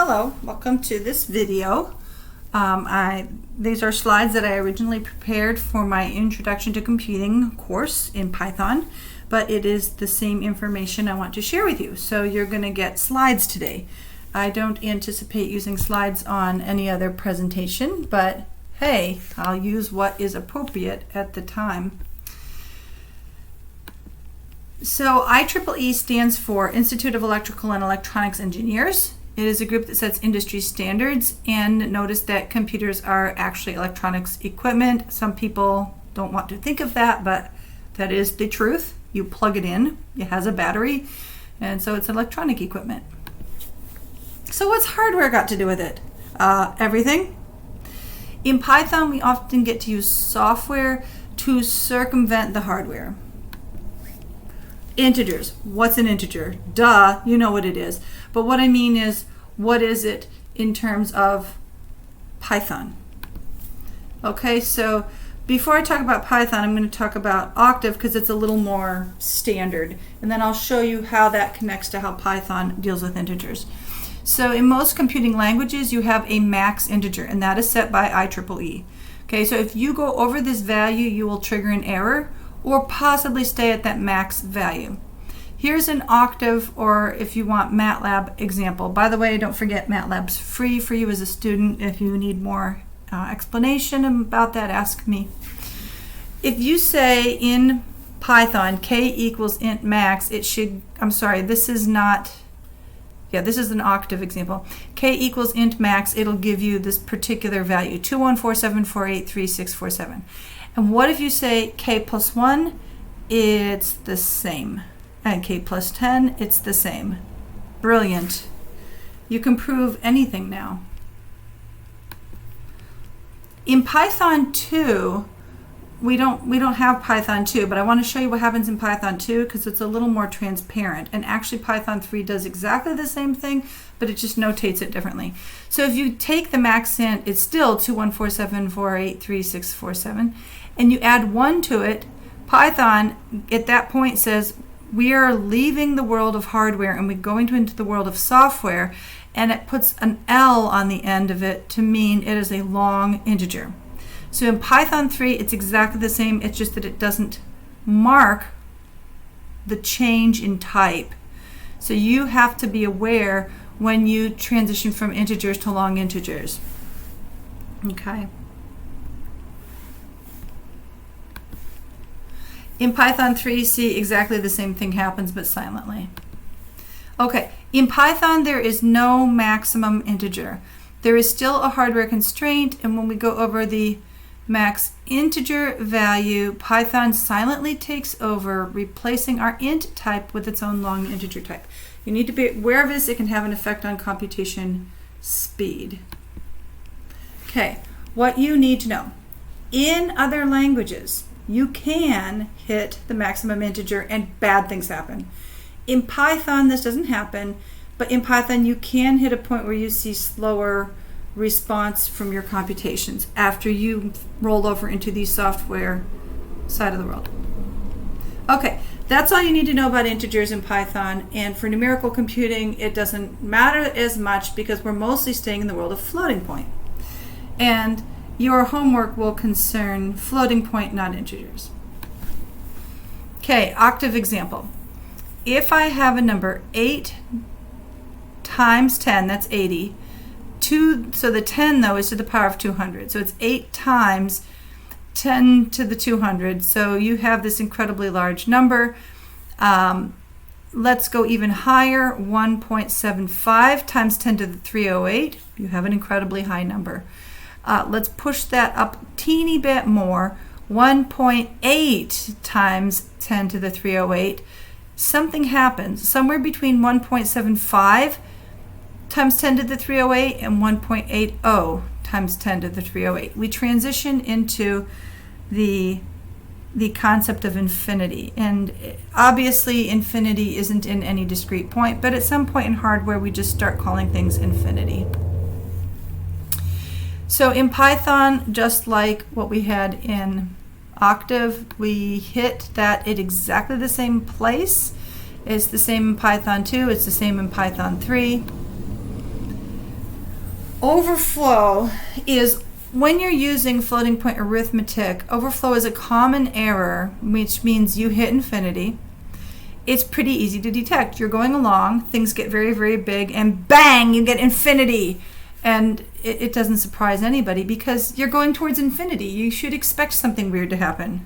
Hello, welcome to this video. These are slides that I originally prepared for my Introduction to Computing course in Python, but it is the same information I want to share with you. So you're going to get slides today. I don't anticipate using slides on any other presentation, but hey, I'll use what is appropriate at the time. So IEEE stands for Institute of Electrical and Electronics Engineers. It is a group that sets industry standards, and notice that computers are actually electronics equipment. Some people don't want to think of that, but that is the truth. You plug it in, it has a battery, and so it's electronic equipment. So what's hardware got to do with it? Everything. In Python, we often get to use software to circumvent the hardware. Integers. What's an integer? Duh, you know what it is. But what I mean is, what is it in terms of Python? Okay, so before I talk about Python, I'm going to talk about Octave because it's a little more standard. And then I'll show you how that connects to how Python deals with integers. So in most computing languages, you have a max integer, and that is set by IEEE. Okay, so if you go over this value, you will trigger an error or possibly stay at that max value. Here's an Octave, or if you want MATLAB example. By the way, don't forget MATLAB's free for you as a student. If you need more explanation about that, ask me. If you say in Python k equals int max, it should, I'm sorry, this is not, yeah, this is an Octave example. K equals int max, it'll give you this particular value, 2147483647. And what if you say k plus 1, it's the same. And k plus 10, it's the same. Brilliant. You can prove anything now. In Python 2, we don't have Python 2, but I want to show you what happens in Python 2 because it's a little more transparent. And actually Python 3 does exactly the same thing, but it just notates it differently. So if you take the max int, it's still 2147483647, and you add 1 to it, Python at that point says, we are leaving the world of hardware and we're going into the world of software, and it puts an L on the end of it to mean it is a long integer. So in Python 3, it's exactly the same, it's just that it doesn't mark the change in type. So you have to be aware when you transition from integers to long integers. Okay. In Python 3, see, exactly the same thing happens, but silently. Okay, in Python, there is no maximum integer. There is still a hardware constraint, and when we go over the max integer value, Python silently takes over, replacing our int type with its own long integer type. You need to be aware of this. It can have an effect on computation speed. Okay, what you need to know. In other languages, you can hit the maximum integer and bad things happen. In Python, this doesn't happen, but in Python, you can hit a point where you see slower response from your computations after you roll over into the software side of the world. Okay, that's all you need to know about integers in Python, and for numerical computing, it doesn't matter as much because we're mostly staying in the world of floating point. And your homework will concern floating point, not integers. Okay, Octave example. If I have a number 8 times 10, that's 80. So the 10 though is to the power of 200. So it's 8 times 10 to the 200. So you have this incredibly large number. Let's go even higher, 1.75 times 10 to the 308. You have an incredibly high number. Let's push that up a teeny bit more, 1.8 times 10 to the 308. Something happens somewhere between 1.75 times 10 to the 308 and 1.80 times 10 to the 308. We transition into the concept of infinity, and obviously infinity isn't in any discrete point, but at some point in hardware we just start calling things infinity. So in Python, just like what we had in Octave, we hit that at exactly the same place. It's the same in Python 2, it's the same in Python 3. Overflow is when you're using floating point arithmetic. Overflow is a common error, which means you hit infinity. It's pretty easy to detect. You're going along, things get very, very big, and bang, you get infinity. And it doesn't surprise anybody because you're going towards infinity. You should expect something weird to happen.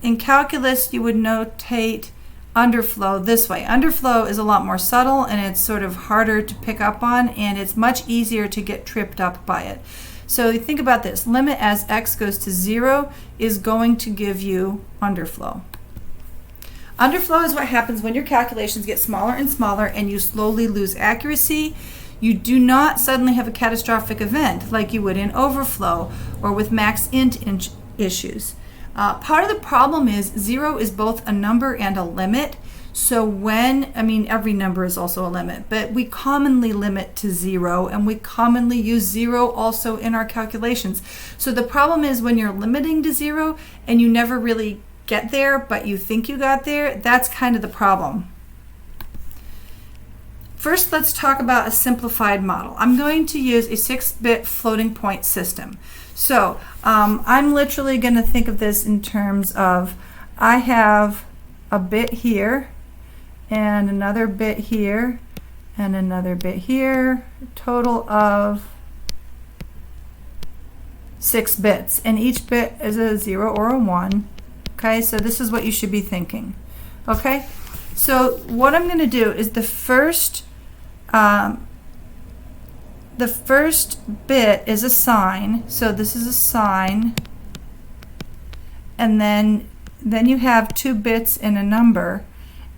In calculus, you would notate underflow this way. Underflow is a lot more subtle and it's sort of harder to pick up on, and it's much easier to get tripped up by it. So you think about this. Limit as x goes to 0 is going to give you underflow. Underflow is what happens when your calculations get smaller and smaller and you slowly lose accuracy. You do not suddenly have a catastrophic event like you would in overflow or with max int issues. Part of the problem is 0 is both a number and a limit. So every number is also a limit, but we commonly limit to 0 and we commonly use 0 also in our calculations. So the problem is when you're limiting to 0 and you never really get there, but you think you got there, that's kind of the problem. First, let's talk about a simplified model. I'm going to use a 6-bit floating point system. So I'm literally going to think of this in terms of I have a bit here and another bit here and another bit here, a total of 6 bits, and each bit is a 0 or a 1. Okay, so this is what you should be thinking. Okay, so what I'm going to do is the first bit is a sign, so this is a sign, and then you have 2 bits in a number,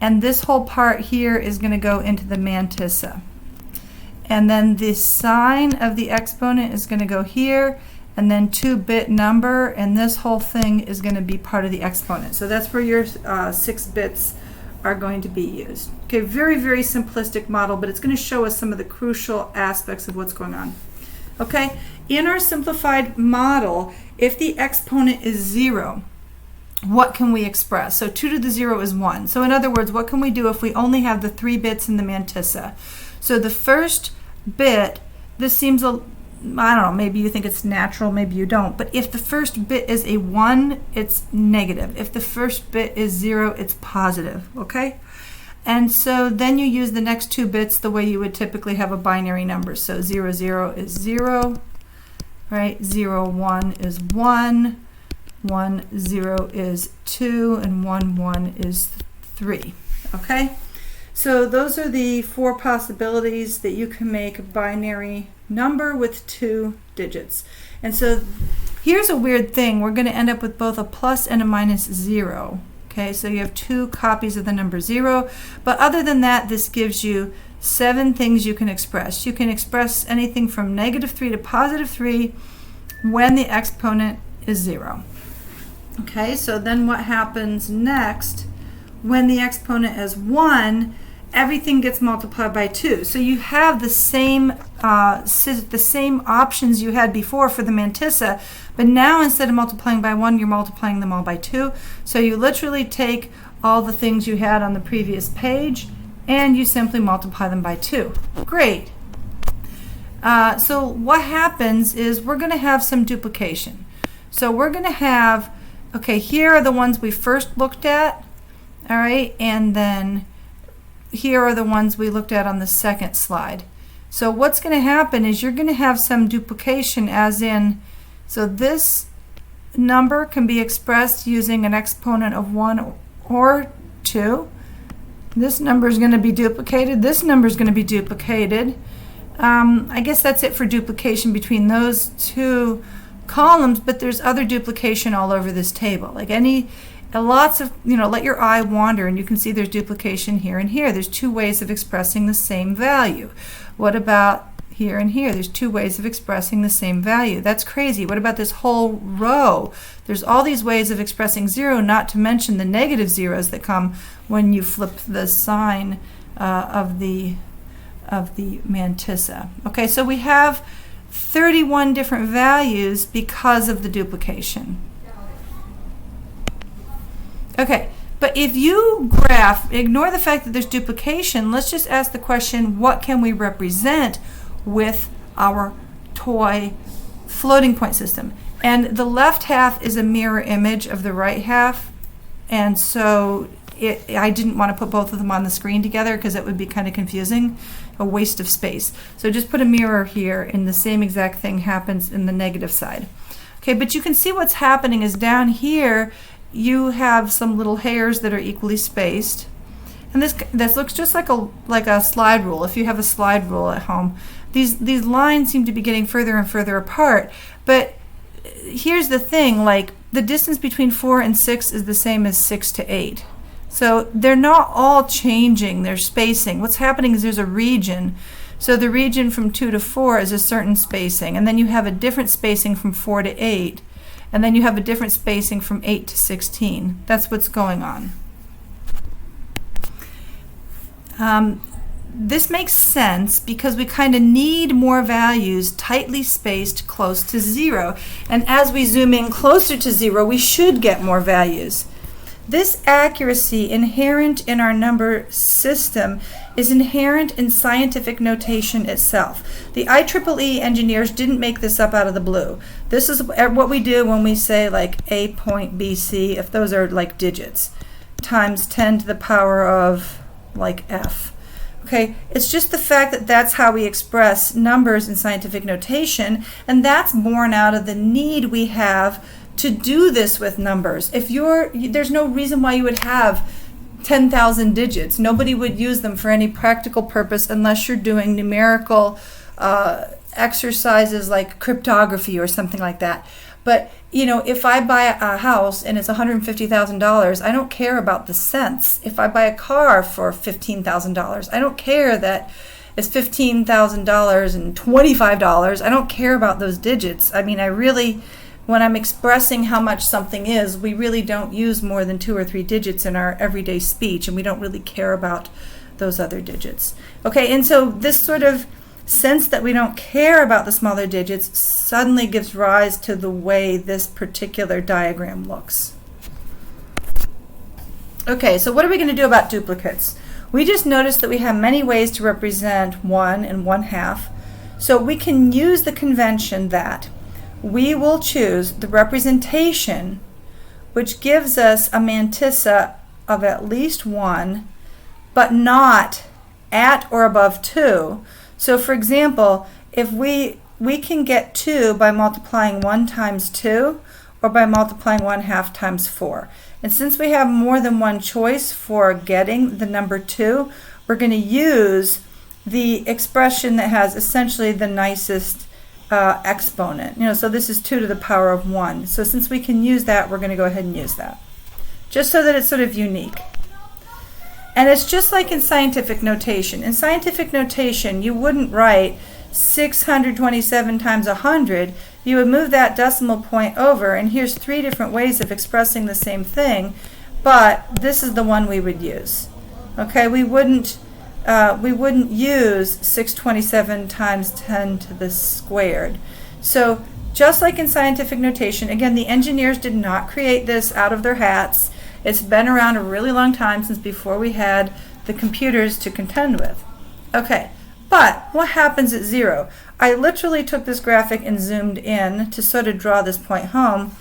and this whole part here is going to go into the mantissa, and then the sign of the exponent is going to go here, and then 2-bit number, and this whole thing is going to be part of the exponent. So that's where your 6 bits are going to be used. Okay, very, very simplistic model, but it's going to show us some of the crucial aspects of what's going on. Okay, in our simplified model, if the exponent is 0, what can we express? So 2 to the 0 is 1. So in other words, what can we do if we only have the 3 bits in the mantissa? So the first bit, this seems I don't know, maybe you think it's natural, maybe you don't, but if the first bit is a 1, it's negative. If the first bit is 0, it's positive, okay? And so then you use the next 2 bits the way you would typically have a binary number. So 0, 0 is 0, right? 0, 1 is 1, 1, 0 is 2, and 1, 1 is 3, okay? So those are the 4 possibilities that you can make a binary number with 2 digits. And so here's a weird thing. We're going to end up with both a plus and a minus 0. Okay, so you have 2 copies of the number 0. But other than that, this gives you 7 things you can express. You can express anything from -3 to +3 when the exponent is 0. Okay, so then what happens next when the exponent is 1? Everything gets multiplied by 2. So you have the same options you had before for the mantissa, but now instead of multiplying by 1, you're multiplying them all by 2. So you literally take all the things you had on the previous page and you simply multiply them by 2. Great. So what happens is we're going to have some duplication. So we're going to have, okay, here are the ones we first looked at, all right, and then here are the ones we looked at on the second slide. So what's going to happen is you're going to have some duplication, as in, so this number can be expressed using an exponent of 1 or 2. This number is going to be duplicated. This number is going to be duplicated. I guess that's it for duplication between those 2 columns, but there's other duplication all over this table. Like lots of, let your eye wander and you can see there's duplication here and here. There's 2 ways of expressing the same value. What about here and here? There's 2 ways of expressing the same value. That's crazy. What about this whole row? There's all these ways of expressing 0, not to mention the negative zeros that come when you flip the sign of the mantissa. Okay, so we have 31 different values because of the duplication. Okay, but if you ignore the fact that there's duplication, let's just ask the question, what can we represent with our toy floating point system. And the left half is a mirror image of the right half, and so I didn't want to put both of them on the screen together because it would be kind of confusing, a waste of space. So just put a mirror here, and the same exact thing happens in the negative side. Okay, but you can see what's happening is down here you have some little hairs that are equally spaced. And this looks just like a slide rule. If you have a slide rule at home, these lines seem to be getting further and further apart. But here's the thing, like the distance between 4 and 6 is the same as 6 to 8. So they're not all changing their spacing. What's happening is there's a region. So the region from 2 to 4 is a certain spacing, and then you have a different spacing from 4 to 8, and then you have a different spacing from 8 to 16. That's what's going on. This makes sense because we kind of need more values tightly spaced close to 0. And as we zoom in closer to 0, we should get more values. This accuracy inherent in our number system is inherent in scientific notation itself. The IEEE engineers didn't make this up out of the blue. This is what we do when we say like A point BC, if those are like digits, times 10 to the power of like F. Okay, it's just the fact that that's how we express numbers in scientific notation, and that's born out of the need we have to do this with numbers. There's no reason why you would have 10,000 digits. Nobody would use them for any practical purpose unless you're doing numerical exercises like cryptography or something like that. But you know, if I buy a house and it's $150,000, I don't care about the cents. If I buy a car for $15,000, I don't care that it's $15,000 and $25. I don't care about those digits. I mean, when I'm expressing how much something is, we really don't use more than 2 or 3 digits in our everyday speech, and we don't really care about those other digits. Okay, and so this sort of sense that we don't care about the smaller digits suddenly gives rise to the way this particular diagram looks. Okay, so what are we going to do about duplicates? We just noticed that we have many ways to represent 1 and 1/2. So we can use the convention that we will choose the representation which gives us a mantissa of at least 1, but not at or above 2. So for example, if we can get 2 by multiplying 1 times 2 or by multiplying 1/2 times 4. And since we have more than one choice for getting the number 2, we're going to use the expression that has essentially the nicest exponent. You know, so this is 2 to the power of 1. So since we can use that, we're going to go ahead and use that, just so that it's sort of unique. And it's just like in scientific notation. In scientific notation, you wouldn't write 627 times 100. You would move that decimal point over, and here's 3 different ways of expressing the same thing, but this is the one we would use. Okay, we wouldn't use 627 times 10 to the squared. So just like in scientific notation, again, the engineers did not create this out of their hats. It's been around a really long time, since before we had the computers to contend with. Okay, but what happens at 0? I literally took this graphic and zoomed in to sort of draw this point home.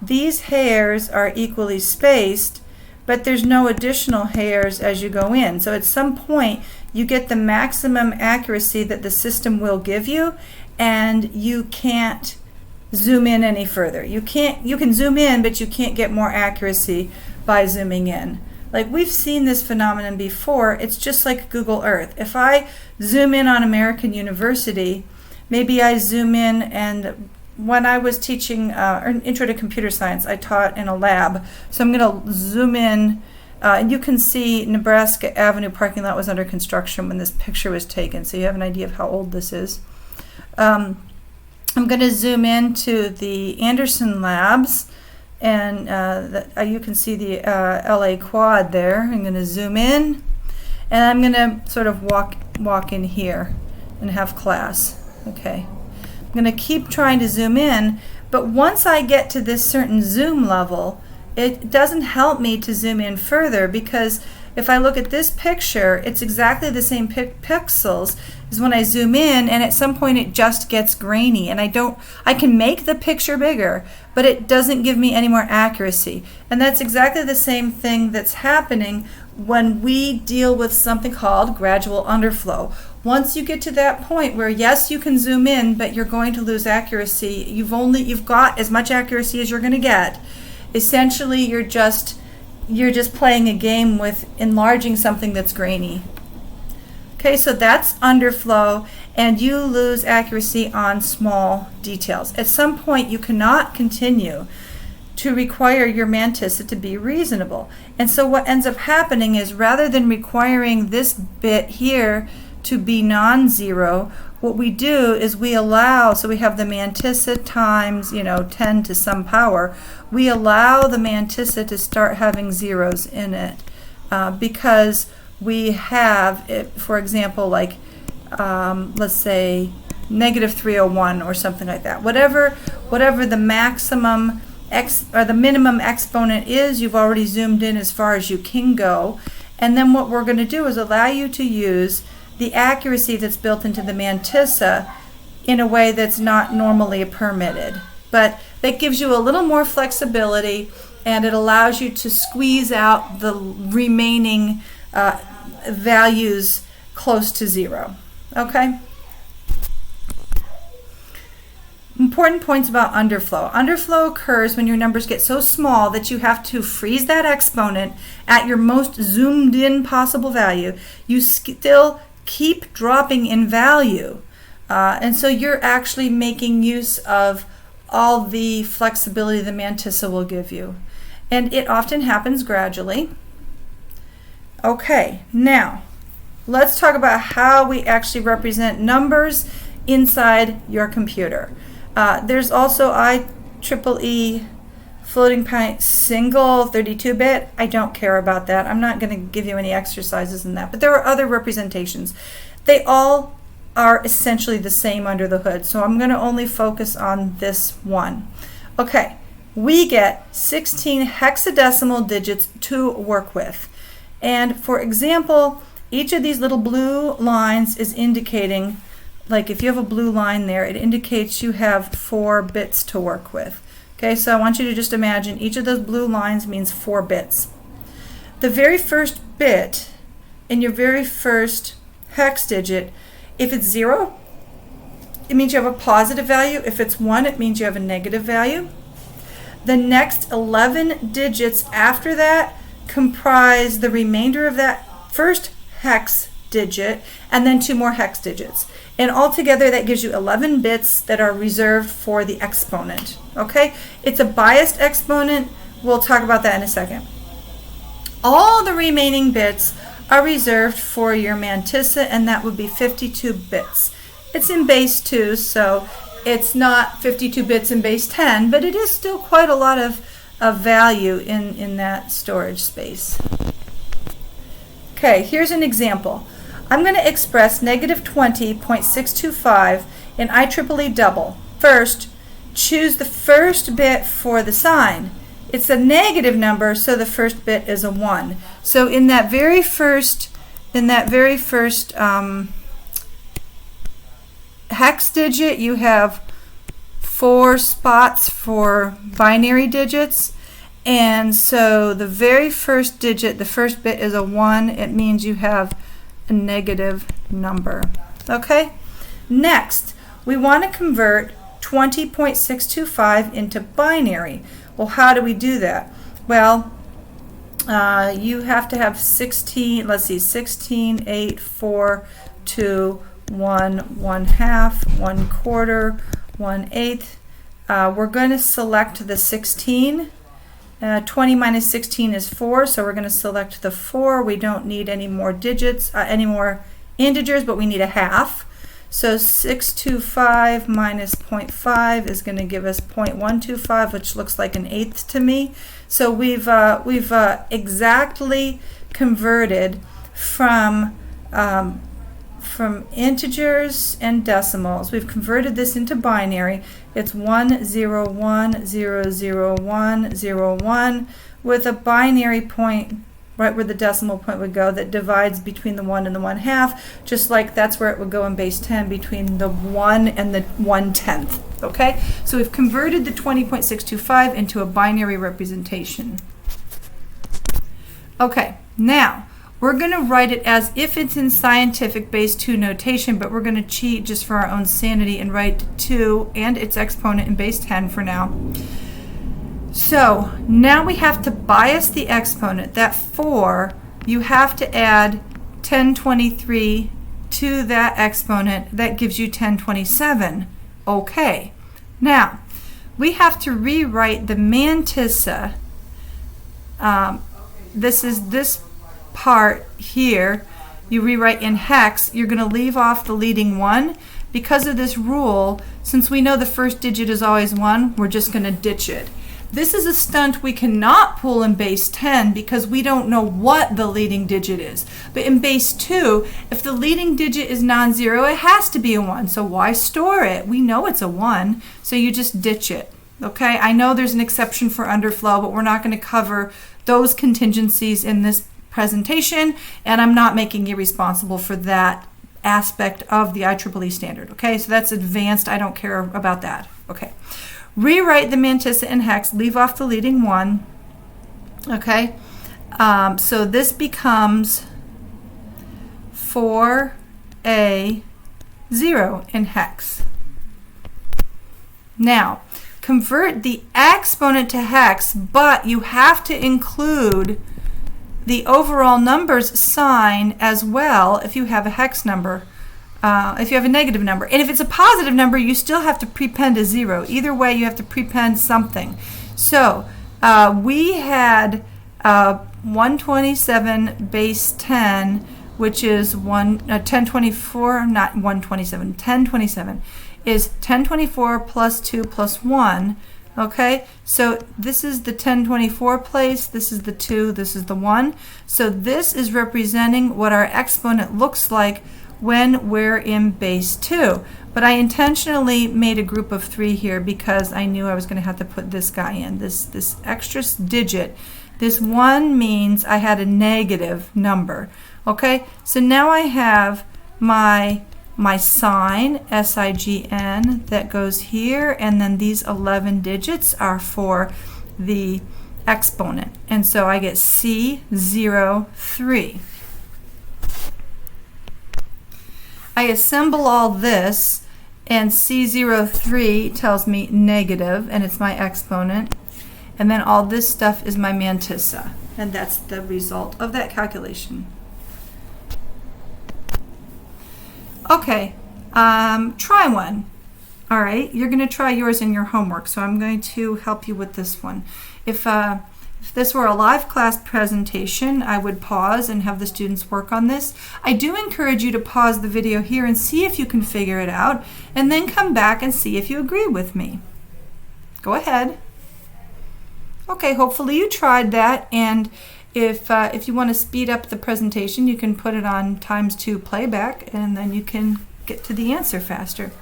These hairs are equally spaced, but there's no additional hairs as you go in. So at some point, you get the maximum accuracy that the system will give you, and you can't zoom in any further. You can zoom in, but you can't get more accuracy by zooming in. Like, we've seen this phenomenon before. It's just like Google Earth. If I zoom in on American University, maybe I zoom in, and when I was teaching an Intro to Computer Science, I taught in a lab. So I'm going to zoom in, and you can see Nebraska Avenue parking lot was under construction when this picture was taken, so you have an idea of how old this is. I'm going to zoom into the Anderson Labs, and you can see the LA Quad there. I'm going to zoom in, and I'm going to sort of walk in here and have class. Okay, I'm going to keep trying to zoom in, but once I get to this certain zoom level, it doesn't help me to zoom in further, because if I look at this picture, it's exactly the same pixels as when I zoom in, and at some point it just gets grainy, and I can make the picture bigger, but it doesn't give me any more accuracy. And that's exactly the same thing that's happening when we deal with something called gradual underflow. Once you get to that point where, yes, you can zoom in, but you're going to lose accuracy, you've got as much accuracy as you're going to get. Essentially, you're just playing a game with enlarging something that's grainy. Okay, so that's underflow, and you lose accuracy on small details. At some point, you cannot continue to require your mantissa to be reasonable. And so what ends up happening is, rather than requiring this bit here to be non-zero, what we do is we allow, so we have the mantissa times 10 to some power, we allow the mantissa to start having zeros in it because we have it, for example, like let's say -301 or something like that. Whatever the maximum or the minimum exponent is, you've already zoomed in as far as you can go. And then what we're going to do is allow you to use the accuracy that's built into the mantissa in a way that's not normally permitted. But that gives you a little more flexibility, and it allows you to squeeze out the remaining values close to zero. Okay? Important points about underflow. Underflow occurs when your numbers get so small that you have to freeze that exponent at your most zoomed in possible value. You still keep dropping in value. And so you're actually making use of all the flexibility the mantissa will give you. And it often happens gradually. Okay, now let's talk about how we actually represent numbers inside your computer. There's also IEEE floating point single 32-bit. I don't care about that. I'm not going to give you any exercises in that. But there are other representations. They all are essentially the same under the hood. So I'm going to only focus on this one. Okay, we get 16 hexadecimal digits to work with. And for example, each of these little blue lines is indicating, like if you have a blue line there, it indicates you have 4 bits to work with. Okay, so I want you to just imagine each of those blue lines means 4 bits. The very first bit in your very first hex digit, if it's 0, it means you have a positive value. If it's 1, it means you have a negative value. The next 11 digits after that comprise the remainder of that first hex digit, and then 2 more hex digits. And altogether that gives you 11 bits that are reserved for the exponent. Okay? It's a biased exponent. We'll talk about that in a second. All the remaining bits are reserved for your mantissa, and that would be 52 bits. It's in base 2, so it's not 52 bits in base 10, but it is still quite a lot of value in that storage space. Okay, here's an example. I'm going to express -20.625 in IEEE double. First, choose the first bit for the sign. It's a negative number, so the first bit is a 1. So in that very first hex digit, you have 4 spots for binary digits. And so the very first digit, the first bit is a 1. It means you have a negative number. Okay? Next, we want to convert 20.625 into binary. Well, how do we do that? Well, you have to have 16, let's see, 16, 8, 4, 2, 1, 1/2, 1/4, 1/8. We're going to select the 16. 20 minus 16 is 4, so we're going to select the 4. We don't need any more digits, any more integers, but we need a half. So 625 minus 0.5 is going to give us 0.125, which looks like an eighth to me. So we've exactly converted from integers and decimals. We've converted this into binary. It's 101000101 with a binary point right where the decimal point would go, that divides between the 1 and the 1/2, just like that's where it would go in base 10 between the 1 and the 1/10. Okay, so we've converted the 20.625 into a binary representation. Okay, now we're going to write it as if it's in scientific base 2 notation, but we're going to cheat just for our own sanity and write 2 and its exponent in base 10 for now. So now we have to bias the exponent. That 4, you have to add 1023 to that exponent. That gives you 1027. Okay. Now, we have to rewrite the mantissa. This is this part here. You rewrite in hex. You're going to leave off the leading 1. Because of this rule, since we know the first digit is always 1, we're just going to ditch it. This is a stunt we cannot pull in base 10 because we don't know what the leading digit is. But in base 2, if the leading digit is non-zero, it has to be a 1. So why store it? We know it's a 1, so you just ditch it. Okay, I know there's an exception for underflow, but we're not going to cover those contingencies in this presentation, and I'm not making you responsible for that aspect of the IEEE standard. Okay, so that's advanced. I don't care about that. Okay. Rewrite the mantissa in hex, leave off the leading 1. Okay, so this becomes 4A0 in hex. Now, convert the exponent to hex, but you have to include the overall number's sign as well if you have a hex number. If you have a negative number. And if it's a positive number, you still have to prepend a 0. Either way, you have to prepend something. So we had 127 base 10, which is 1024, not 127, 1027 is 1024 plus 2 plus 1. Okay, so this is the 1024 place, this is the 2, this is the 1. So this is representing what our exponent looks like when we're in base 2. But I intentionally made a group of 3 here because I knew I was going to have to put this guy in, this extra digit. This 1 means I had a negative number. Okay, so now I have my sign, S-I-G-N, that goes here, and then these 11 digits are for the exponent. And so I get C03. I assemble all this, and C03 tells me negative, and it's my exponent. And then all this stuff is my mantissa. And that's the result of that calculation. Okay, try one. All right, you're going to try yours in your homework, so I'm going to help you with this one. If this were a live class presentation, I would pause and have the students work on this. I do encourage you to pause the video here and see if you can figure it out, and then come back and see if you agree with me. Go ahead. Okay, hopefully you tried that, and if you want to speed up the presentation, you can put it on ×2 playback, and then you can get to the answer faster.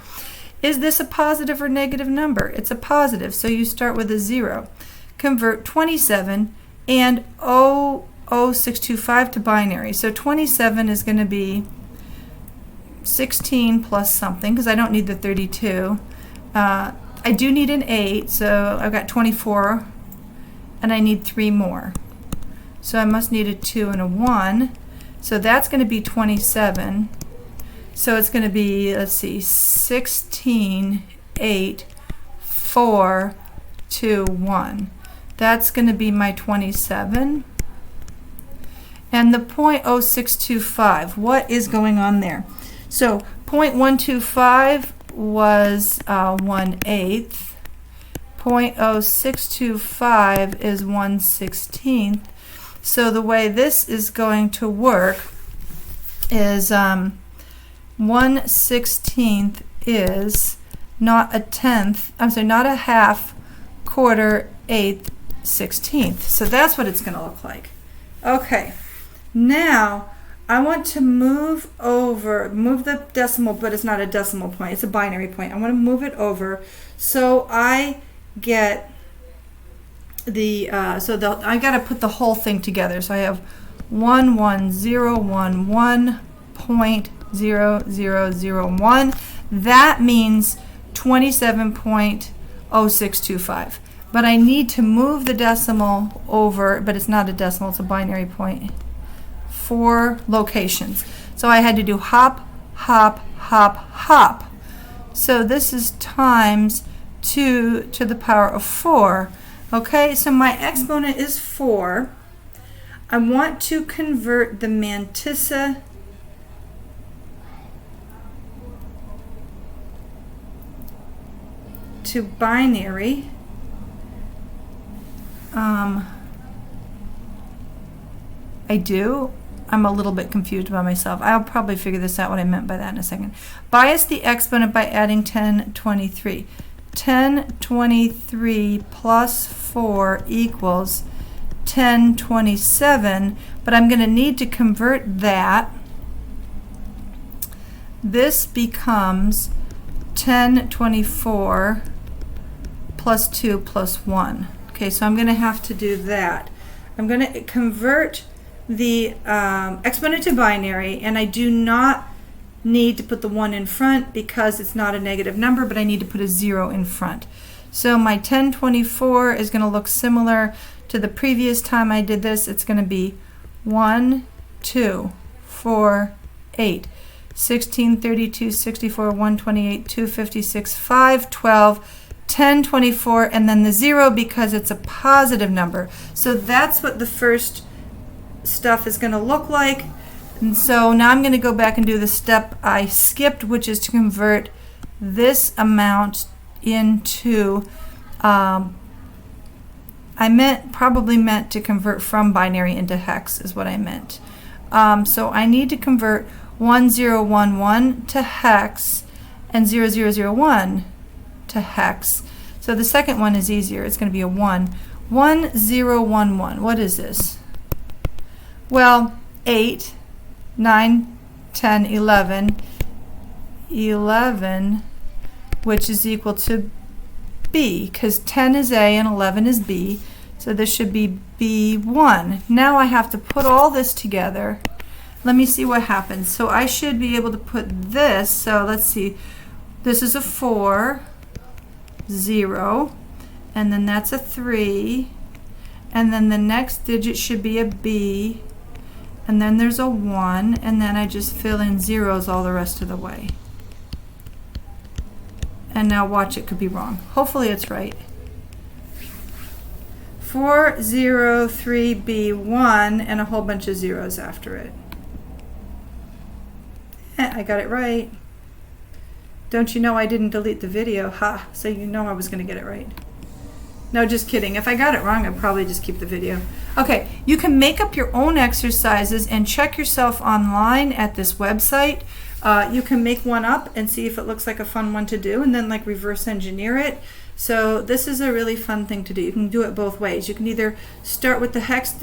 Is this a positive or negative number? It's a positive, so you start with a 0. Convert 27 and 00625 to binary. So 27 is going to be 16 plus something, because I don't need the 32. I do need an 8, so I've got 24, and I need 3 more. So I must need a 2 and a 1. So that's going to be 27. So it's going to be, let's see, 16, 8, 4, 2, 1. That's going to be my 27. And the 0.0625, what is going on there? So 0.125 was 1/8. 0.0625 is 1/16. So the way this is going to work is 1/16 is not a tenth, I'm sorry, not a half, quarter, eighth, 16th. So that's what it's going to look like. Okay, now I want to move the decimal, but it's not a decimal point, it's a binary point. I want to move it over so I get I got to put the whole thing together. So I have 11011.0001. That means 27.0625. But I need to move the decimal over, but it's not a decimal, it's a binary point, 4 locations. So I had to do hop, hop, hop, hop. So this is times 2 to the power of 4. Okay, so my exponent is 4. I want to convert the mantissa to binary. I do. I'm a little bit confused by myself. I'll probably figure this out what I meant by that in a second. Bias the exponent by adding 1023. 1023 plus 4 equals 1027, but I'm going to need to convert that. This becomes 1024 plus 2 plus 1. Okay, so I'm going to have to do that. I'm going to convert the exponent to binary, and I do not need to put the 1 in front because it's not a negative number, but I need to put a 0 in front. So my 1024 is going to look similar to the previous time I did this. It's going to be 1, 2, 4, 8, 16, 32, 64, 128, 256, 5, 12, 1024, and then the 0 because it's a positive number. So that's what the first stuff is going to look like. And so now I'm going to go back and do the step I skipped, which is to convert this amount into, I probably meant to convert from binary into hex is what I meant. So I need to convert 1011 to hex and 0001 to hex. So the second one is easier. It's going to be a 1. 1011. What is this? Well, 8, 9, 10, 11, 11, which is equal to B, because 10 is A and 11 is B, so this should be B1. Now I have to put all this together. Let me see what happens. So I should be able to put this, so let's see, this is a 4, 0, and then that's a 3, and then the next digit should be a B, and then there's a 1, and then I just fill in zeros all the rest of the way. And now watch, it could be wrong. Hopefully it's right. 403B1 and a whole bunch of zeros after it. I got it right. Don't you know I didn't delete the video? Ha, so you know I was going to get it right. No, just kidding. If I got it wrong, I'd probably just keep the video. Okay, you can make up your own exercises and check yourself online at this website. You can make one up and see if it looks like a fun one to do, and then like reverse engineer it. So this is a really fun thing to do. You can do it both ways. You can either start with the hex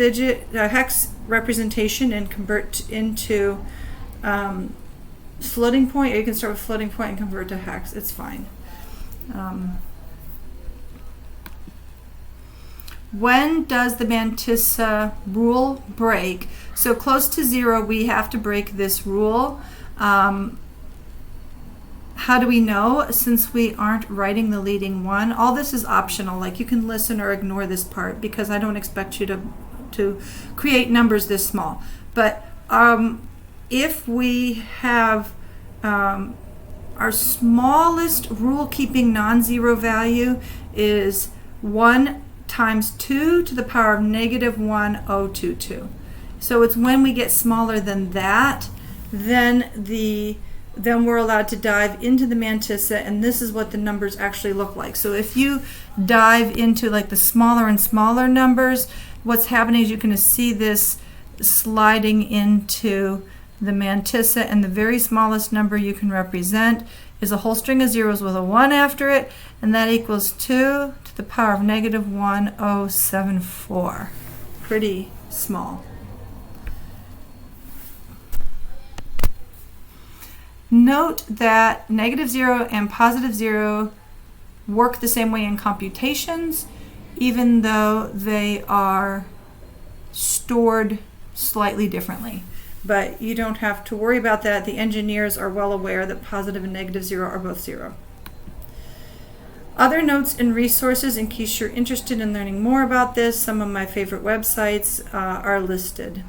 representation and convert into floating point, or you can start with floating point and convert to hex. It's fine. When does the mantissa rule break? So close to 0, we have to break this rule. How do we know? Since we aren't writing the leading one, all this is optional. Like, you can listen or ignore this part because I don't expect you to create numbers this small. But if we have our smallest rule-keeping non-zero value is 1 times 2 to the power of negative 1022. So it's when we get smaller than that, then we're allowed to dive into the mantissa, and this is what the numbers actually look like. So if you dive into like the smaller and smaller numbers, what's happening is you can see this sliding into the mantissa, and the very smallest number you can represent is a whole string of zeros with a 1 after it, and that equals 2 to the power of negative 1074. Pretty small. Note that negative 0 and positive 0 work the same way in computations. even though they are stored slightly differently. But you don't have to worry about that. The engineers are well aware that positive and negative 0 are both 0. Other notes and resources, in case you're interested in learning more about this, some of my favorite websites are listed.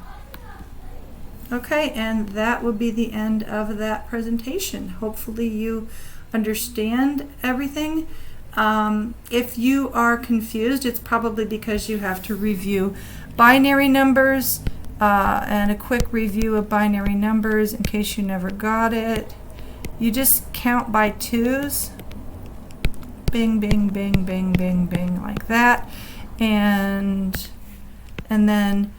Okay, and that will be the end of that presentation. Hopefully you understand everything. If you are confused, it's probably because you have to review binary numbers, and a quick review of binary numbers in case you never got it. You just count by 2s. Bing, bing, bing, bing, bing, bing, like that. And then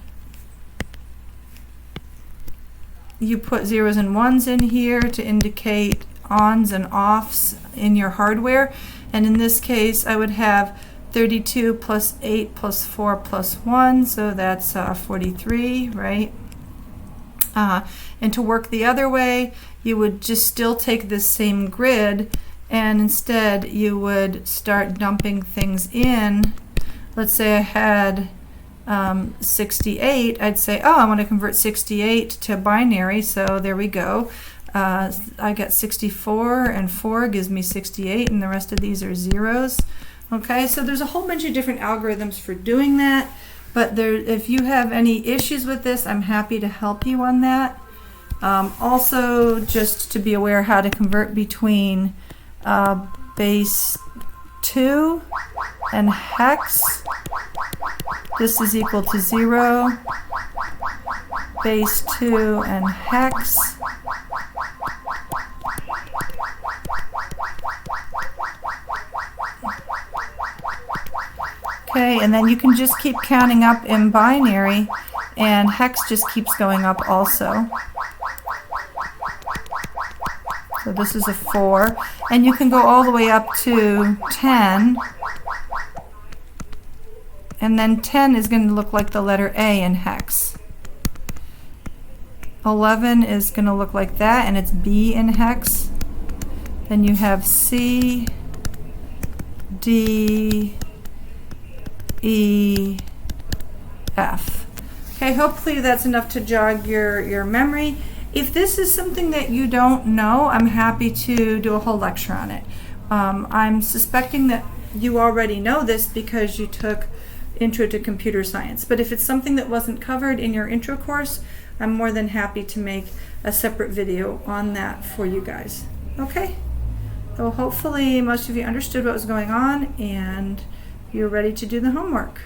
you put 0s and 1s in here to indicate ons and offs in your hardware. And in this case, I would have 32 plus 8 plus 4 plus 1, so that's 43, right? And to work the other way, you would just still take this same grid, and instead you would start dumping things in. Let's say I had 68, I'd say, oh, I want to convert 68 to binary, so there we go. I got 64, and 4 gives me 68, and the rest of these are zeros. Okay, so there's a whole bunch of different algorithms for doing that, but if you have any issues with this, I'm happy to help you on that. Also, just to be aware how to convert between base 2 and hex. This is equal to 0. Base 2 and hex. Okay, and then you can just keep counting up in binary, and hex just keeps going up also. So this is a 4, and you can go all the way up to 10, and then 10 is going to look like the letter A in hex. 11 is going to look like that, and it's B in hex. Then you have C, D, E, F. Okay, hopefully that's enough to jog your memory. If this is something that you don't know, I'm happy to do a whole lecture on it. I'm suspecting that you already know this because you took Intro to Computer Science. But if it's something that wasn't covered in your intro course, I'm more than happy to make a separate video on that for you guys. Okay? So hopefully most of you understood what was going on and you're ready to do the homework.